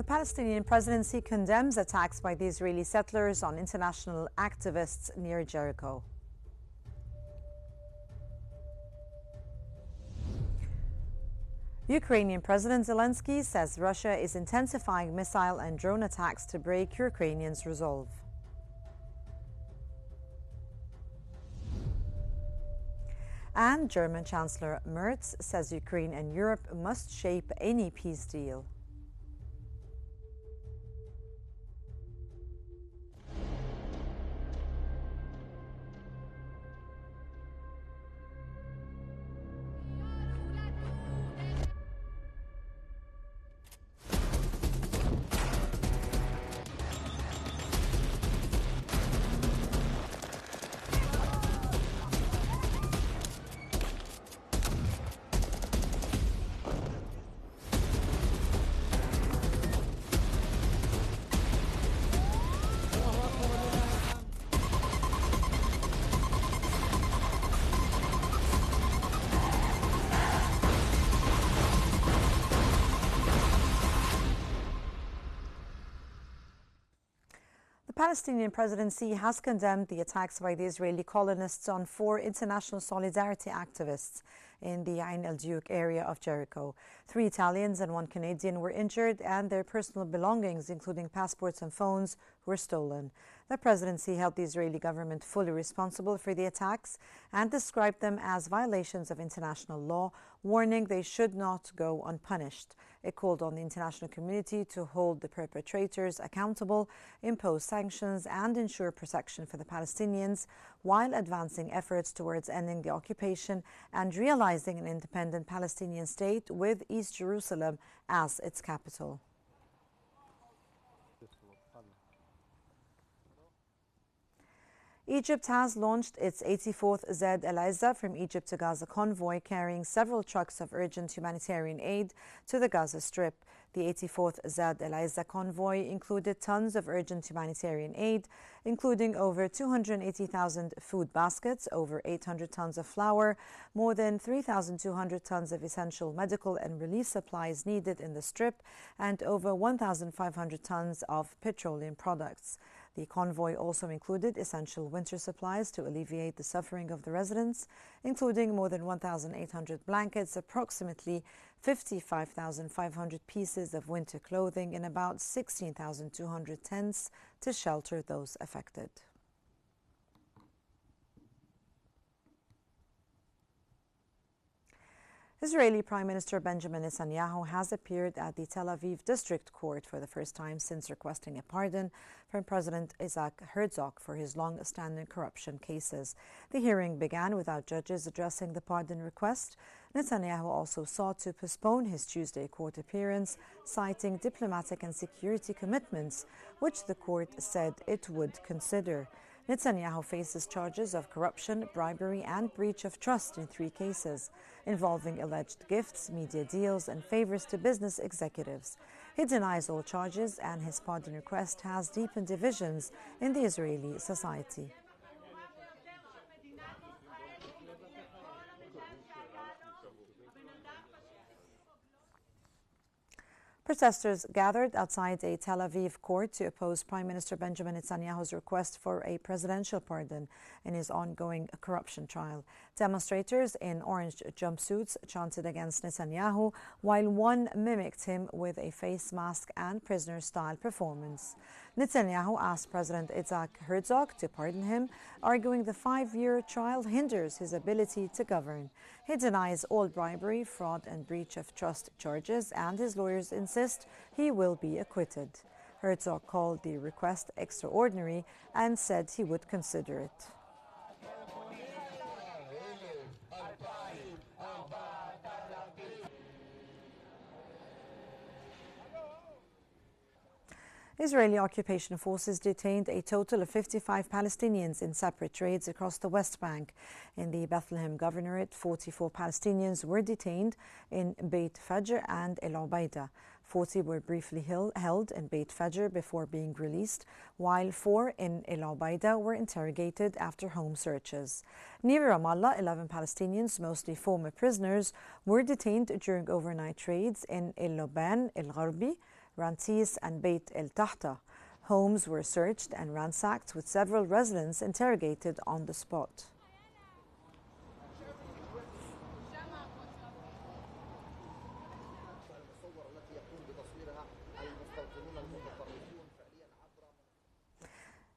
The Palestinian presidency condemns attacks by the Israeli settlers on international activists near Jericho. Ukrainian President Zelensky says Russia is intensifying missile and drone attacks to break Ukrainians' resolve. And German Chancellor Merz says Ukraine and Europe must shape any peace deal. The Palestinian presidency has condemned the attacks by the Israeli colonists on 4 international solidarity activists in the Ain el-Duke area of Jericho. 3 Italians and 1 Canadian were injured, and their personal belongings, including passports and phones, were stolen. The presidency held the Israeli government fully responsible for the attacks and described them as violations of international law, warning they should not go unpunished. It called on the international community to hold the perpetrators accountable, impose sanctions, and ensure protection for the Palestinians, while advancing efforts towards ending the occupation and realizing an independent Palestinian state with East Jerusalem as its capital. Egypt has launched its 84th Zed El-Izza from Egypt to Gaza convoy, carrying several trucks of urgent humanitarian aid to the Gaza Strip. The 84th Zed El-Izza convoy included tons of urgent humanitarian aid, including over 280,000 food baskets, over 800 tons of flour, more than 3,200 tons of essential medical and relief supplies needed in the Strip, and over 1,500 tons of petroleum products. The convoy also included essential winter supplies to alleviate the suffering of the residents, including more than 1,800 blankets, approximately 55,500 pieces of winter clothing, and about 16,200 tents to shelter those affected. Israeli Prime Minister Benjamin Netanyahu has appeared at the Tel Aviv District Court for the first time since requesting a pardon from President Isaac Herzog for his long-standing corruption cases. The hearing began without judges addressing the pardon request. Netanyahu also sought to postpone his Tuesday court appearance, citing diplomatic and security commitments, which the court said it would consider. Netanyahu faces charges of corruption, bribery, and breach of trust in 3 cases, involving alleged gifts, media deals, and favors to business executives. He denies all charges, and his pardon request has deepened divisions in the Israeli society. Protesters gathered outside a Tel Aviv court to oppose Prime Minister Benjamin Netanyahu's request for a presidential pardon in his ongoing corruption trial. Demonstrators in orange jumpsuits chanted against Netanyahu, while one mimicked him with a face mask and prisoner-style performance. Netanyahu asked President Isaac Herzog to pardon him, arguing the 5-year trial hinders his ability to govern. He denies all bribery, fraud, and breach of trust charges, and his lawyers insist he will be acquitted. Herzog called the request extraordinary and said he would consider it. Israeli occupation forces detained a total of 55 Palestinians in separate raids across the West Bank. In the Bethlehem Governorate, 44 Palestinians were detained in Beit Fajr and El Ubaida. 40 were briefly held in Beit Fajr before being released, while 4 in El Ubaida were interrogated after home searches. Near Ramallah, 11 Palestinians, mostly former prisoners, were detained during overnight raids in El Loban, El Gharbi, Rantis and Beit El Tahta. Homes were searched and ransacked, with several residents interrogated on the spot.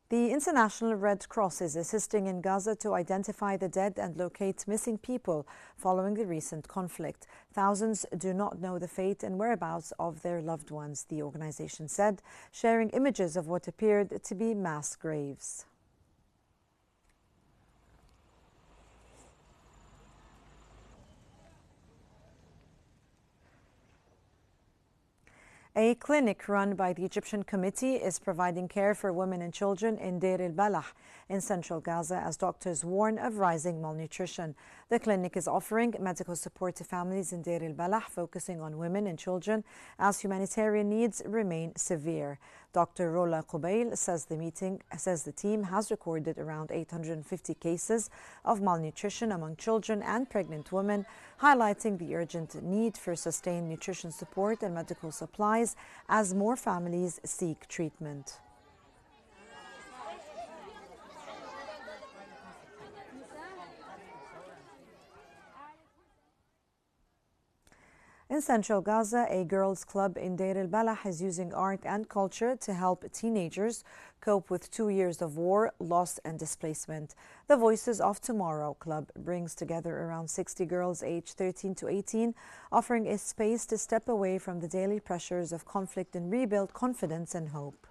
The International Red Cross is assisting in Gaza to identify the dead and locate missing people following the recent conflict. Thousands do not know the fate and whereabouts of their loved ones, the organization said, sharing images of what appeared to be mass graves. A clinic run by the Egyptian Committee is providing care for women and children in Deir el-Balah in central Gaza as doctors warn of rising malnutrition. The clinic is offering medical support to families in Deir el-Balah, focusing on women and children as humanitarian needs remain severe. Dr. Rola Qubail says the team has recorded around 850 cases of malnutrition among children and pregnant women, highlighting the urgent need for sustained nutrition support and medical supplies as more families seek treatment. In central Gaza, a girls' club in Deir el-Balah is using art and culture to help teenagers cope with 2 years of war, loss and displacement. The Voices of Tomorrow Club brings together around 60 girls aged 13 to 18, offering a space to step away from the daily pressures of conflict and rebuild confidence and hope.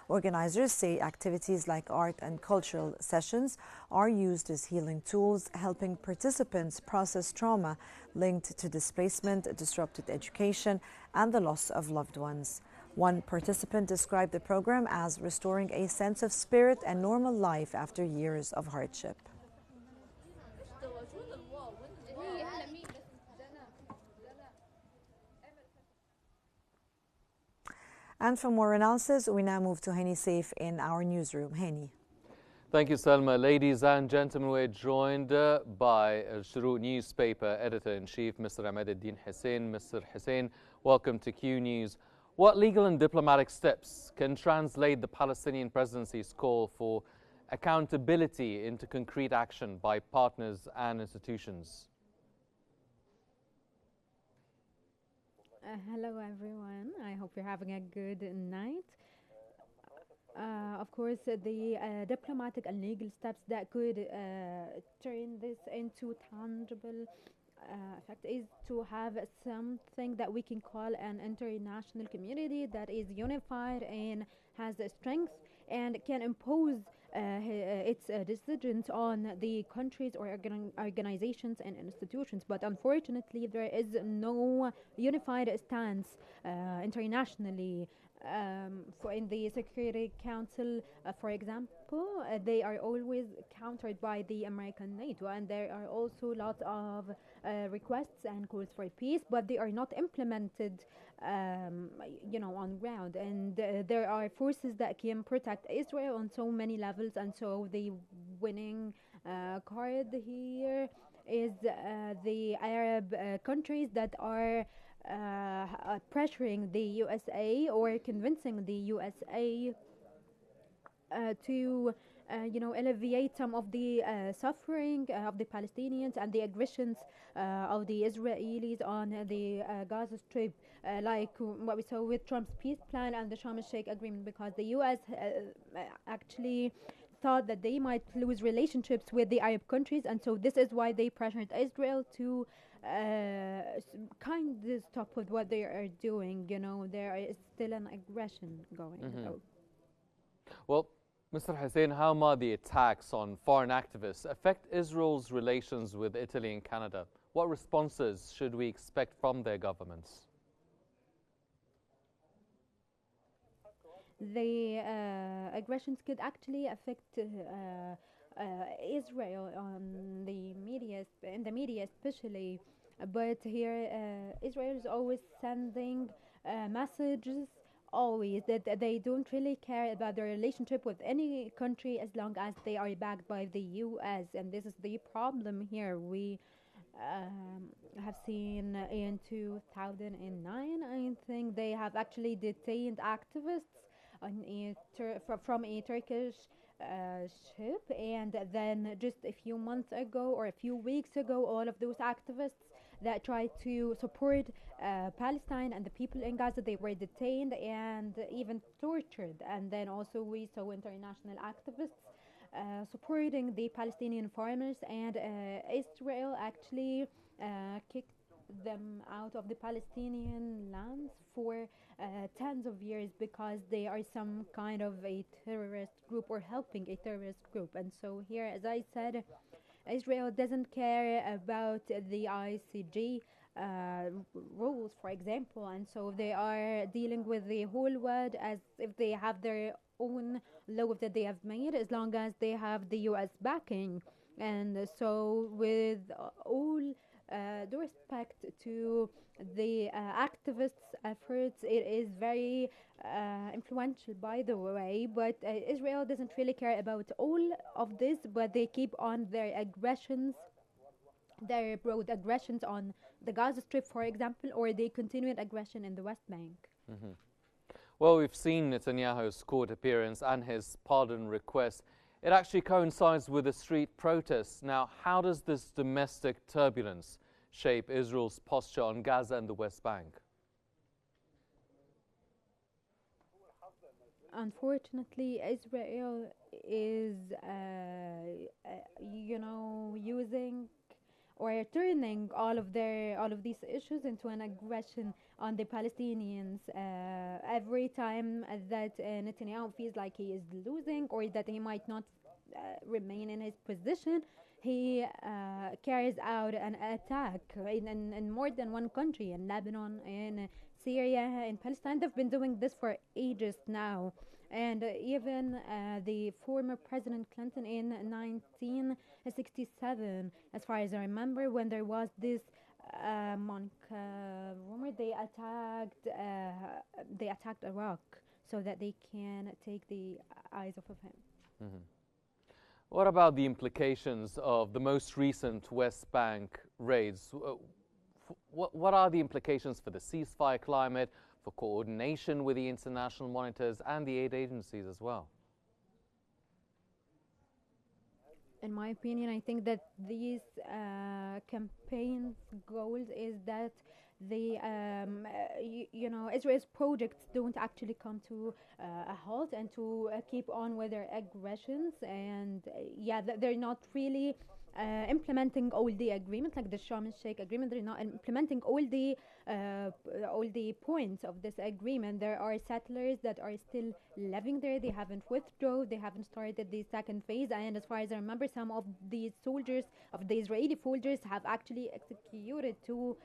Organizers say activities like art and cultural sessions are used as healing tools, helping participants process trauma linked to displacement, disrupted education, and the loss of loved ones. One participant described the program as restoring a sense of spirit and normal life after years of hardship. And for more analysis, we now move to Hani Saif in our newsroom. Hani. Thank you, Salma. Ladies and gentlemen, we're joined by Shuru newspaper editor-in-chief, Mr. Ahmed Eddin Hussein. Mr. Hussein, welcome to Q News. What legal and diplomatic steps can translate the Palestinian presidency's call for accountability into concrete action by partners and institutions? Hello, everyone. I hope you're having a good night. Of course, the diplomatic and legal steps that could turn this into tangible effect is to have something that we can call an international community that is unified and has strength and can impose its decisions on the countries or organizations and institutions. But unfortunately, there is no unified stance internationally. In the Security Council, for example, they are always countered by the American NATO, and there are also lots of requests and calls for peace, but they are not implemented on ground. And there are forces that can protect Israel on so many levels, and so the winning card here is the Arab countries that are pressuring the USA or convincing the USA to alleviate some of the suffering of the Palestinians and the aggressions of the Israelis on the Gaza Strip, like what we saw with Trump's peace plan and the Sharm el-Sheikh agreement, because the US actually thought that they might lose relationships with the Arab countries, and so this is why they pressured Israel to kind of stop with what they are doing. There is still an aggression going. Well, Mr. Hussein, how might the attacks on foreign activists affect Israel's relations with Italy and Canada? What responses should we expect from their governments? The aggressions could actually affect Israel on the media, in the media especially. But here, Israel is always sending messages, always, that they don't really care about their relationship with any country as long as they are backed by the US. And this is the problem here. We have seen in 2009, I think they have actually detained activists on from a Turkish ship, and then just a few months ago or a few weeks ago, all of those activists that tried to support Palestine and the people in Gaza, they were detained and even tortured. And then also we saw international activists supporting the Palestinian farmers, and Israel actually kicked them out of the Palestinian lands for tens of years because they are some kind of a terrorist group or helping a terrorist group. And so here, as I said, Israel doesn't care about the ICJ rules, for example, and so they are dealing with the whole world as if they have their own law that they have made, as long as they have the US backing. And so with all due respect to the activists' efforts, it is very influential, by the way, but Israel doesn't really care about all of this, but they keep on their aggressions, their broad aggressions on the Gaza Strip, for example, or they continued aggression in the West Bank. Mm-hmm. Well, we've seen Netanyahu's court appearance and his pardon request. It actually coincides with the street protests. Now, how does this domestic turbulence shape Israel's posture on Gaza and the West Bank? Unfortunately, Israel is, using or turning all of these issues into an aggression on the Palestinians. Every time that Netanyahu feels like he is losing or that he might not remain in his position, he carries out an attack in more than one country, in Lebanon, in Syria, in Palestine. They've been doing this for ages now. And even the former President Clinton in 1967, as far as I remember, when there was this rumor, they attacked Iraq so that they can take the eyes off of him. Mm-hmm. What about the implications of the most recent West Bank raids? What are the implications for the ceasefire climate, for coordination with the international monitors and the aid agencies as well? In my opinion, I think that these campaigns' goals is that the Israel's projects don't actually come to a halt and to keep on with their aggressions, and they're not really implementing all the agreements, like the Sharm el-Sheikh agreement. They're not implementing all the points of this agreement. There are settlers that are still living there. They haven't withdrawn. They haven't started the second phase. And as far as I remember, some of the soldiers, of the Israeli soldiers, have actually executed two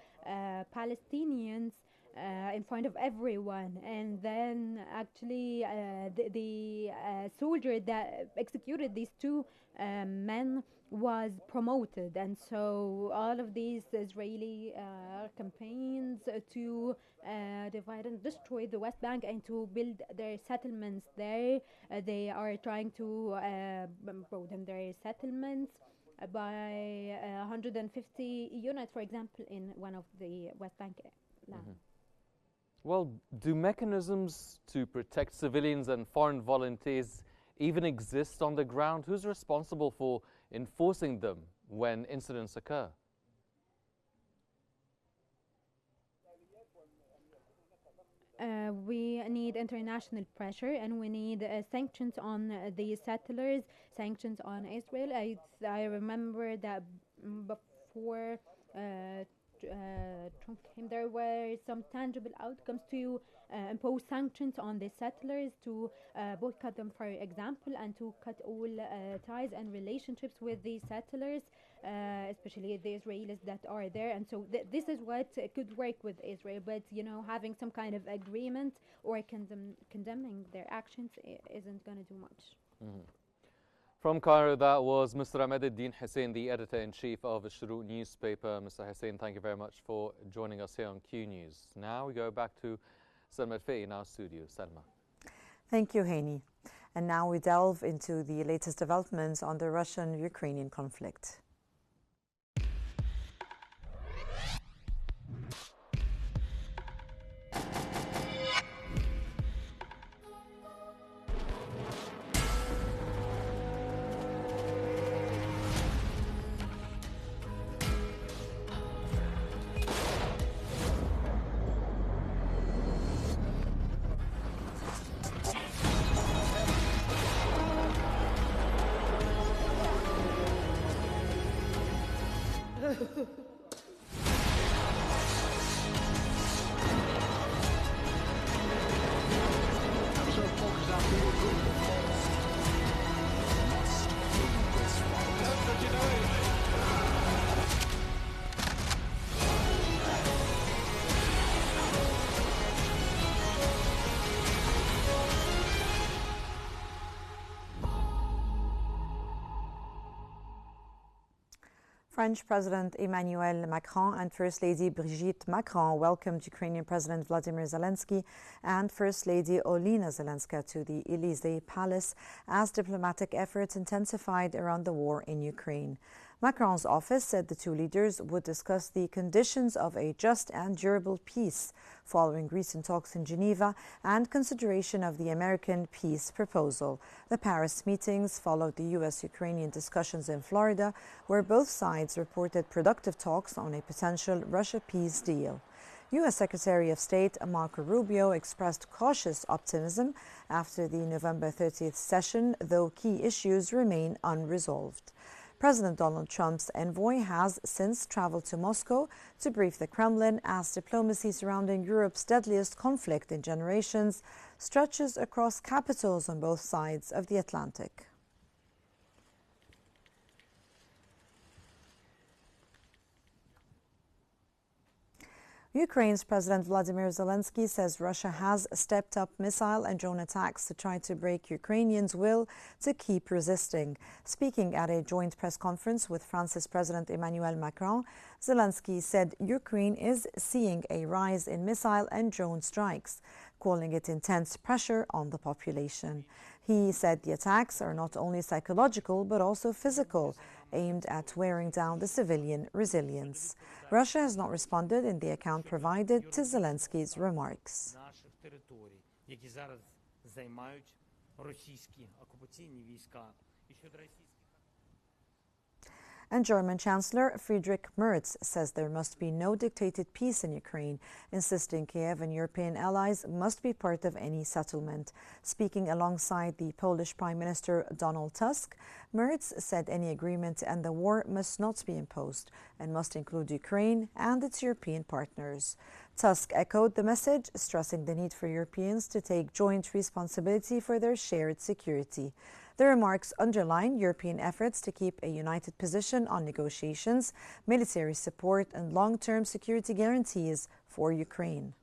Palestinians in front of everyone. And then actually the soldier that executed these two men was promoted. And so all of these Israeli campaigns to divide and destroy the West Bank and to build their settlements there, they are trying to broaden their settlements by 150 units, for example, in one of the West Bank lands. Mm-hmm. Well, do mechanisms to protect civilians and foreign volunteers even exist on the ground? Who's responsible for enforcing them when incidents occur? We need international pressure, and we need sanctions on the settlers, sanctions on Israel. I remember that before Trump came, there were some tangible outcomes to impose sanctions on the settlers, to boycott them, for example, and to cut all ties and relationships with the settlers, especially the Israelis that are there. And so this is what could work with Israel. But, having some kind of agreement or condemning their actions isn't going to do much. Mm-hmm. From Cairo, that was Mr. Ahmed Hussein, the editor-in-chief of Shroot newspaper. Mr. Hussein, thank you very much for joining us here on Q News. Now we go back to Salma Al-Fei in our studio. Salma. Thank you, Hani. And now we delve into the latest developments on the Russian-Ukrainian conflict. French President Emmanuel Macron and First Lady Brigitte Macron welcomed Ukrainian President Vladimir Zelensky and First Lady Olena Zelenska to the Elysee Palace as diplomatic efforts intensified around the war in Ukraine. Macron's office said the two leaders would discuss the conditions of a just and durable peace following recent talks in Geneva and consideration of the American peace proposal. The Paris meetings followed the U.S.-Ukrainian discussions in Florida, where both sides reported productive talks on a potential Russia peace deal. U.S. Secretary of State Marco Rubio expressed cautious optimism after the November 30th session, though key issues remain unresolved. President Donald Trump's envoy has since traveled to Moscow to brief the Kremlin as diplomacy surrounding Europe's deadliest conflict in generations stretches across capitals on both sides of the Atlantic. Ukraine's President Vladimir Zelensky says Russia has stepped up missile and drone attacks to try to break Ukrainians' will to keep resisting. Speaking at a joint press conference with France's President Emmanuel Macron, Zelensky said Ukraine is seeing a rise in missile and drone strikes, calling it intense pressure on the population. He said the attacks are not only psychological but also physical, aimed at wearing down the civilian resilience. Russia has not responded in the account provided to Zelensky's remarks. And German Chancellor Friedrich Merz says there must be no dictated peace in Ukraine, insisting Kiev and European allies must be part of any settlement. Speaking alongside the Polish Prime Minister Donald Tusk, Merz said any agreement to end the war must not be imposed and must include Ukraine and its European partners. Tusk echoed the message, stressing the need for Europeans to take joint responsibility for their shared security. The remarks underline European efforts to keep a united position on negotiations, military support, and long-term security guarantees for Ukraine.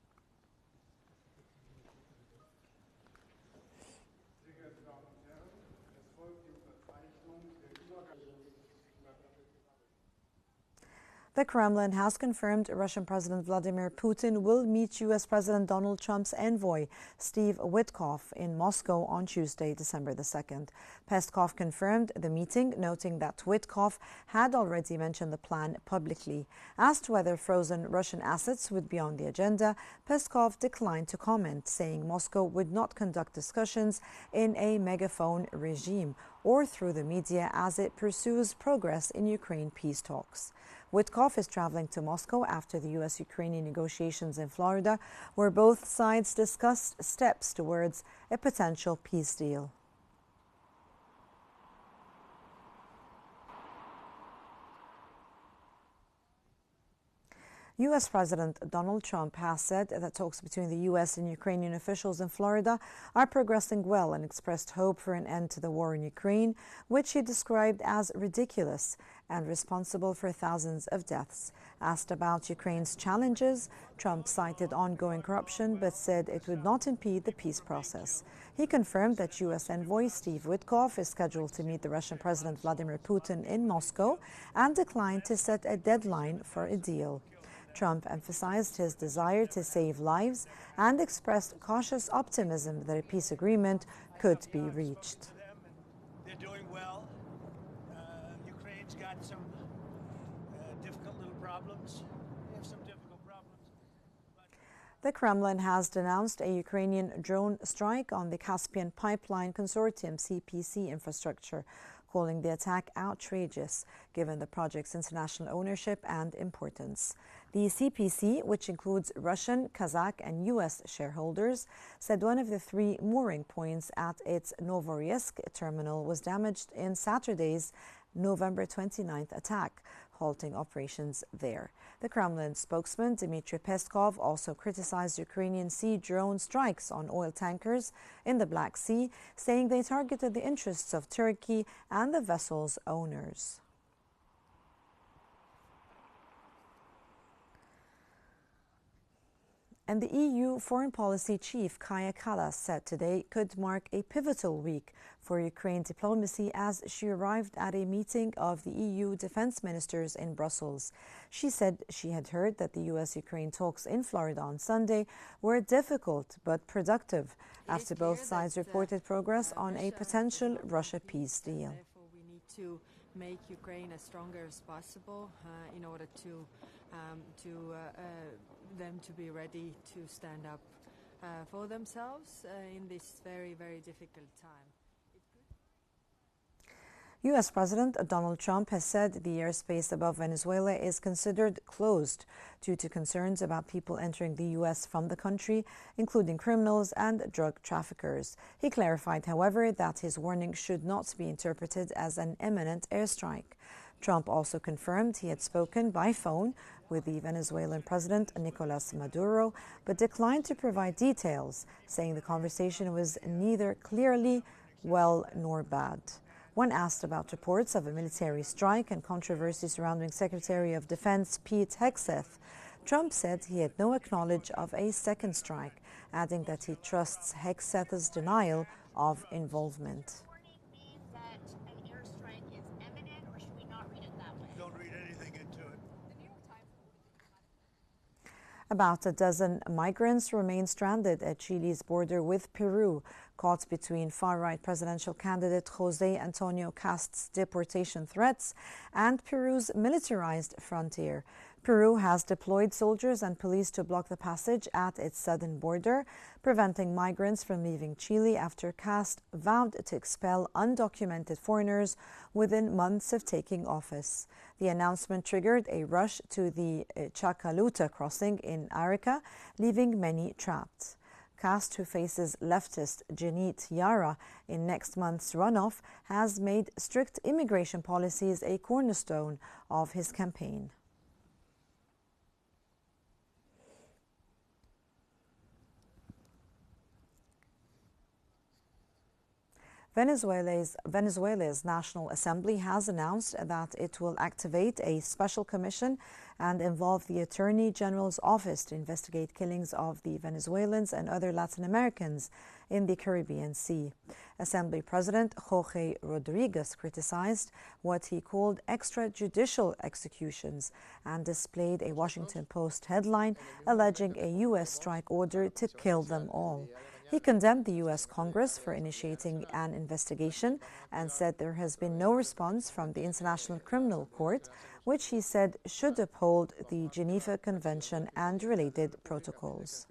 The Kremlin has confirmed Russian President Vladimir Putin will meet U.S. President Donald Trump's envoy, Steve Witkoff, in Moscow on Tuesday, December the 2nd. Peskov confirmed the meeting, noting that Witkoff had already mentioned the plan publicly. Asked whether frozen Russian assets would be on the agenda, Peskov declined to comment, saying Moscow would not conduct discussions in a megaphone regime or through the media as it pursues progress in Ukraine peace talks. Witkoff is traveling to Moscow after the U.S.-Ukrainian negotiations in Florida, where both sides discussed steps towards a potential peace deal. U.S. President Donald Trump has said that talks between the U.S. and Ukrainian officials in Florida are progressing well and expressed hope for an end to the war in Ukraine, which he described as ridiculous and responsible for thousands of deaths. Asked about Ukraine's challenges, Trump cited ongoing corruption but said it would not impede the peace process. He confirmed that U.S. envoy Steve Witkoff is scheduled to meet the Russian President Vladimir Putin in Moscow and declined to set a deadline for a deal. Trump emphasized his desire to save lives and expressed cautious optimism that a peace agreement could be reached. They're doing well. Ukraine's got some difficult little problems. They have some difficult problems. The Kremlin has denounced a Ukrainian drone strike on the Caspian Pipeline Consortium (CPC) infrastructure, calling the attack outrageous given the project's international ownership and importance. The CPC, which includes Russian, Kazakh, and U.S. shareholders, said one of the three mooring points at its Novorossiysk terminal was damaged in Saturday's November 29th attack, halting operations there. The Kremlin spokesman Dmitry Peskov also criticized Ukrainian sea drone strikes on oil tankers in the Black Sea, saying they targeted the interests of Turkey and the vessel's owners. And the EU foreign policy chief Kaja Kallas said today could mark a pivotal week for Ukraine diplomacy as she arrived at a meeting of the EU defense ministers in Brussels. She said she had heard that the US-Ukraine talks in Florida on Sunday were difficult but productive after both sides reported progress on a potential Russia peace deal. Therefore, we need to make Ukraine as stronger as possible in order to them to be ready to stand up for themselves in this very, very difficult time. U.S. President Donald Trump has said the airspace above Venezuela is considered closed due to concerns about people entering the U.S. from the country, including criminals and drug traffickers. He clarified, however, that his warning should not be interpreted as an imminent airstrike. Trump also confirmed he had spoken by phone with the Venezuelan president Nicolas Maduro, but declined to provide details, saying the conversation was neither clearly well nor bad. When asked about reports of a military strike and controversy surrounding Secretary of Defense Pete Hegseth, Trump said he had no acknowledge of a second strike, adding that he trusts Hegseth's denial of involvement. About a dozen migrants remain stranded at Chile's border with Peru, caught between far-right presidential candidate José Antonio Cast's deportation threats and Peru's militarized frontier. Peru has deployed soldiers and police to block the passage at its southern border, preventing migrants from leaving Chile after Cast vowed to expel undocumented foreigners within months of taking office. The announcement triggered a rush to the Chacaluta crossing in Arica, leaving many trapped. Cast, who faces leftist Janit Yara in next month's runoff, has made strict immigration policies a cornerstone of his campaign. Venezuela's National Assembly has announced that it will activate a special commission and involve the Attorney General's office to investigate killings of the Venezuelans and other Latin Americans in the Caribbean Sea. Assembly President Jorge Rodriguez criticized what he called extrajudicial executions and displayed a Washington Post headline alleging a U.S. strike order to kill them all. He condemned the U.S. Congress for initiating an investigation and said there has been no response from the International Criminal Court, which he said should uphold the Geneva Convention and related protocols.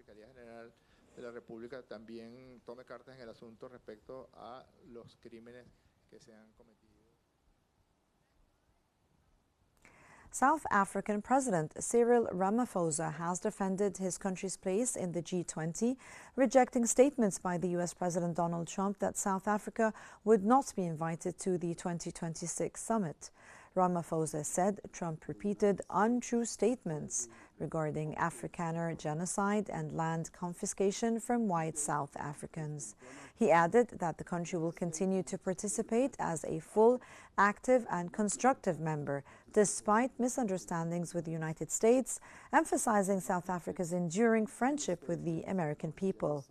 South African President Cyril Ramaphosa has defended his country's place in the G20, rejecting statements by the U.S. President Donald Trump that South Africa would not be invited to the 2026 summit. Ramaphosa said Trump repeated untrue statements regarding Afrikaner genocide and land confiscation from white South Africans. He added that the country will continue to participate as a full, active and constructive member, despite misunderstandings with the United States, emphasizing South Africa's enduring friendship with the American people.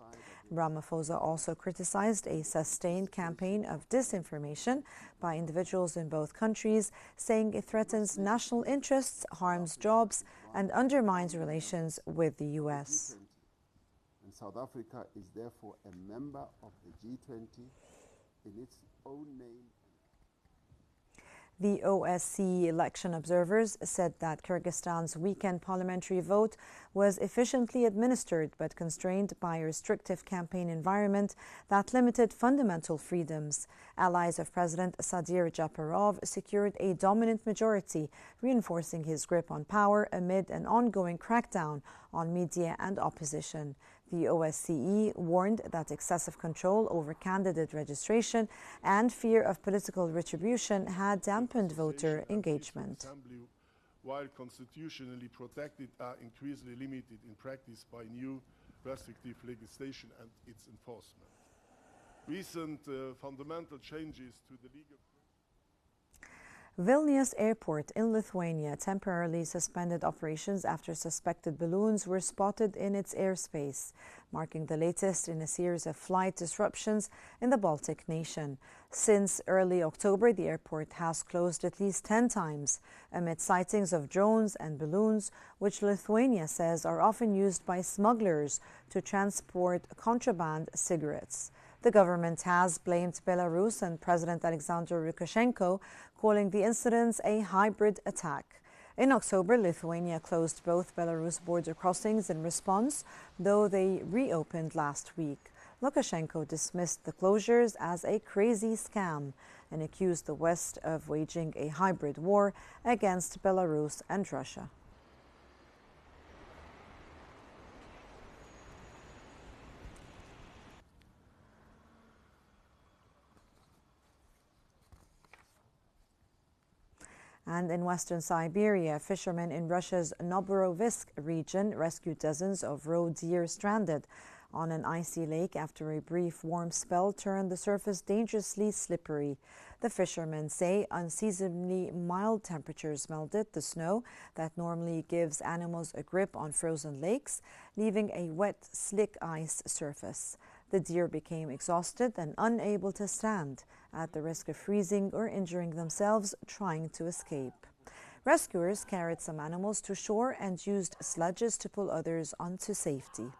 Ramaphosa also criticized a sustained campaign of disinformation by individuals in both countries, saying it threatens national interests, harms jobs, and undermines relations with the U.S. And South Africa is therefore a member of the G20 in its own name. The OSCE election observers said that Kyrgyzstan's weekend parliamentary vote was efficiently administered but constrained by a restrictive campaign environment that limited fundamental freedoms. Allies of President Sadir Japarov secured a dominant majority, reinforcing his grip on power amid an ongoing crackdown on media and opposition. The OSCE warned that excessive control over candidate registration and fear of political retribution had dampened voter engagement. While constitutionally protected, are increasingly limited in practice by new restrictive legislation and its enforcement. Recent fundamental changes to the legal Vilnius Airport in Lithuania temporarily suspended operations after suspected balloons were spotted in its airspace, marking the latest in a series of flight disruptions in the Baltic nation. Since early October, the airport has closed at least 10 times amid sightings of drones and balloons, which Lithuania says are often used by smugglers to transport contraband cigarettes. The government has blamed Belarus and President Alexander Lukashenko, calling the incidents a hybrid attack. In October, Lithuania closed both Belarus border crossings in response, though they reopened last week. Lukashenko dismissed the closures as a crazy scam and accused the West of waging a hybrid war against Belarus and Russia. And in western Siberia, fishermen in Russia's Novorossiysk region rescued dozens of roe deer stranded on an icy lake after a brief warm spell turned the surface dangerously slippery. The fishermen say unseasonably mild temperatures melted the snow that normally gives animals a grip on frozen lakes, leaving a wet, slick ice surface. The deer became exhausted and unable to stand, at the risk of freezing or injuring themselves trying to escape. Rescuers carried some animals to shore and used sledges to pull others onto safety.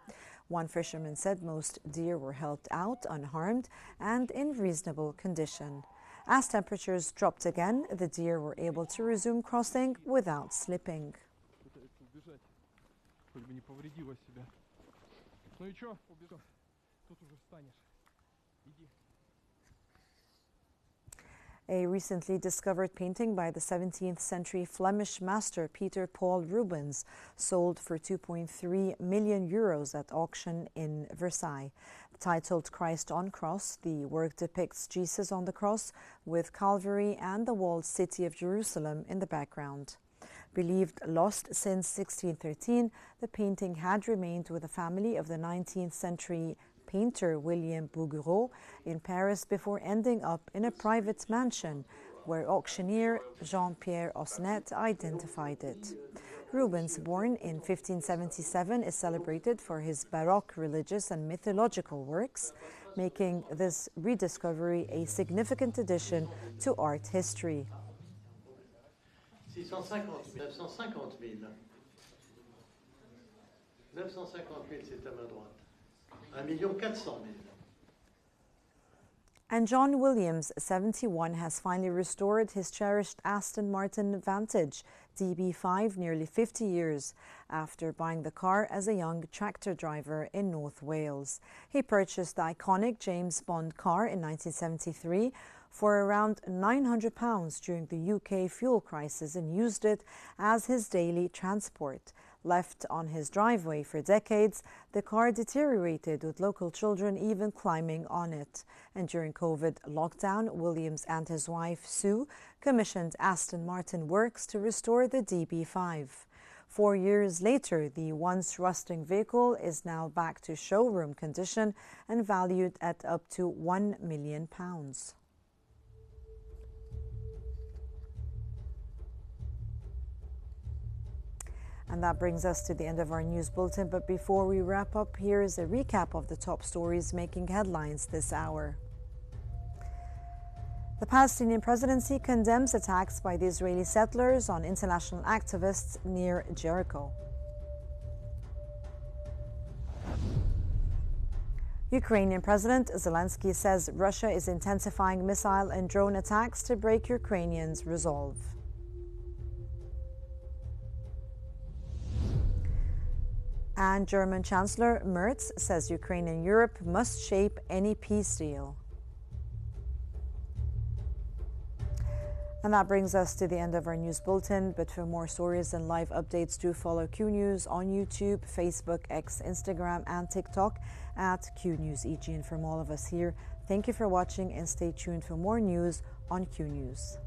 One fisherman said most deer were helped out unharmed and in reasonable condition. As temperatures dropped again, the deer were able to resume crossing without slipping. A recently discovered painting by the 17th century Flemish master Peter Paul Rubens sold for 2.3 million euros at auction in Versailles. Titled Christ on Cross, the work depicts Jesus on the cross with Calvary and the walled city of Jerusalem in the background. Believed lost since 1613, the painting had remained with the family of the 19th century painter William Bouguereau in Paris before ending up in a private mansion where auctioneer Jean-Pierre Osnet identified it. Rubens, born in 1577, is celebrated for his Baroque religious and mythological works, making this rediscovery a significant addition to art history. 950 000, c'est à ma droite. 1,4 million. And John Williams, 71, has finally restored his cherished Aston Martin Vantage DB5 nearly 50 years after buying the car as a young tractor driver in North Wales. He purchased the iconic James Bond car in 1973 for around £900 during the UK fuel crisis and used it as his daily transport. Left on his driveway for decades, the car deteriorated, with local children even climbing on it. And during COVID lockdown, Williams and his wife, Sue, commissioned Aston Martin Works to restore the DB5. 4 years later, the once rusting vehicle is now back to showroom condition and valued at up to £1 million. And that brings us to the end of our news bulletin. But before we wrap up, here is a recap of the top stories making headlines this hour. The Palestinian presidency condemns attacks by the Israeli settlers on international activists near Jericho. Ukrainian President Zelensky says Russia is intensifying missile and drone attacks to break Ukrainians' resolve. And German Chancellor Merz says Ukraine and Europe must shape any peace deal. And that brings us to the end of our news bulletin. But for more stories and live updates, do follow Q News on YouTube, Facebook, X, Instagram, and TikTok at Q News EG. And from all of us here, thank you for watching and stay tuned for more news on Q News.